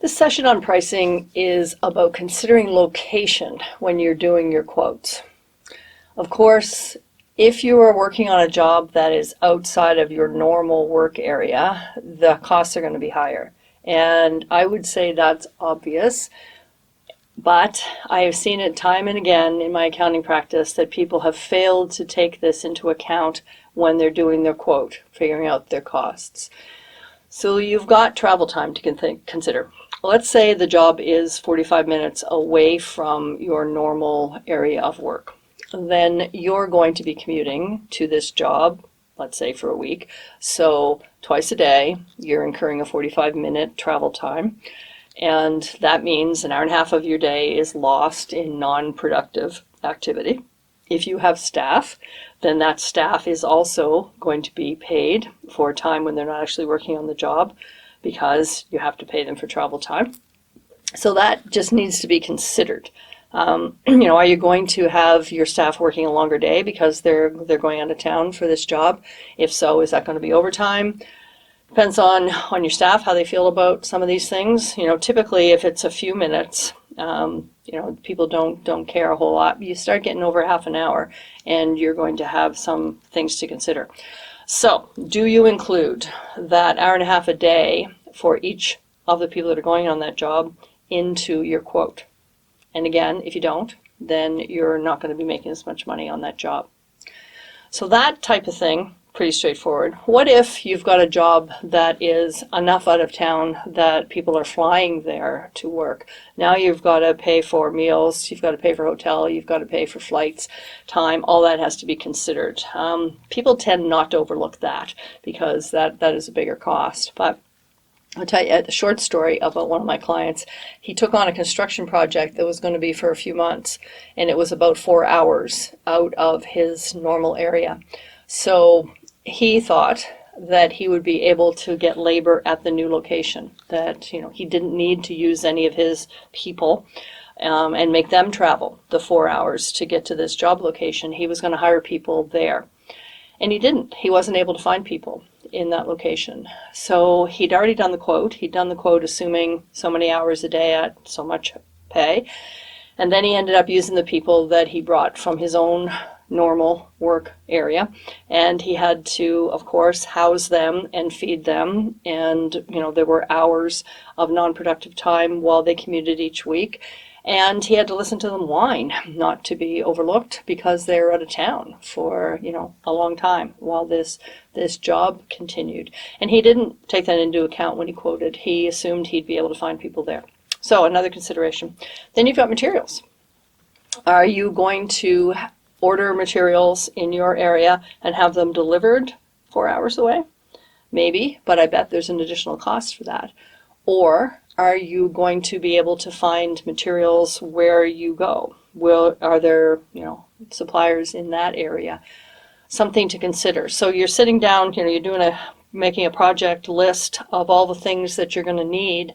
This session on pricing is about considering location when you're doing your quotes. Of course, if you are working on a job that is outside of your normal work area, the costs are going to be higher. And I would say that's obvious, but I have seen it time and again in my accounting practice that people have failed to take this into account when they're doing their quote, figuring out their costs. So you've got travel time to consider. Let's say the job is 45 minutes away from your normal area of work. Then you're going to be commuting to this job, let's say for a week. So twice a day, you're incurring a 45-minute travel time. And that means an hour and a half of your day is lost in non-productive activity. If you have staff, then that staff is also going to be paid for time when they're not actually working on the job, because you have to pay them for travel time. So that just needs to be considered. Are you going to have your staff working a longer day because they're going out of town for this job? If so, is that going to be overtime? Depends on your staff, how they feel about some of these things. Typically if it's a few minutes, people don't care a whole lot. You start getting over half an hour and you're going to have some things to consider. So do you include that hour and a half a day for each of the people that are going on that job into your quote? And again, if you don't, then you're not going to be making as much money on that job. So that type of thing, pretty straightforward. What if you've got a job that is enough out of town that people are flying there to work? Now you've got to pay for meals, you've got to pay for hotel, you've got to pay for flights, time, all that has to be considered. People tend not to overlook that because that is a bigger cost. But I'll tell you a short story about one of my clients. He took on a construction project that was going to be for a few months, and it was about 4 hours out of his normal area. So he thought that he would be able to get labor at the new location, that he didn't need to use any of his people and make them travel the 4 hours to get to this job location. He was going to hire people there. And he didn't. He wasn't able to find people in that location. So he'd already done the quote. He'd done the quote assuming so many hours a day at so much pay. And then he ended up using the people that he brought from his own normal work area. And he had to, of course, house them and feed them. And, there were hours of non-productive time while they commuted each week. And he had to listen to them whine, not to be overlooked because they were out of town for, a long time while this job continued. And he didn't take that into account when he quoted. He assumed he'd be able to find people there. So another consideration. Then you've got materials. Are you going to order materials in your area and have them delivered 4 hours away? Maybe, but I bet there's an additional cost for that. Or are you going to be able to find materials where you go? Are there, suppliers in that area? Something to consider. So you're sitting down, you're making a project list of all the things that you're going to need.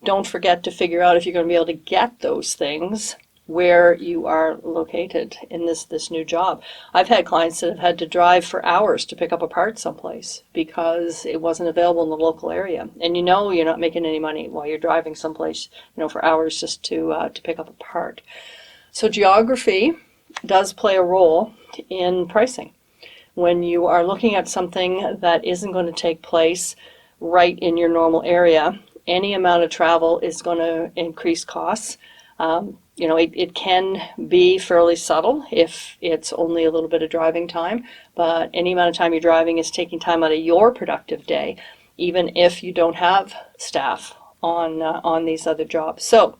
Don't forget to figure out if you're going to be able to get those things where you are located in this new job. I've had clients that have had to drive for hours to pick up a part someplace because it wasn't available in the local area. And you're not making any money while you're driving someplace, for hours just to pick up a part. So geography does play a role in pricing. When you are looking at something that isn't going to take place right in your normal area, any amount of travel is going to increase costs. It can be fairly subtle if it's only a little bit of driving time, but any amount of time you're driving is taking time out of your productive day, even if you don't have staff on these other jobs. So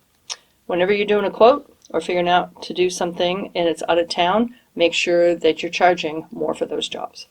whenever you're doing a quote or figuring out to do something and it's out of town, make sure that you're charging more for those jobs.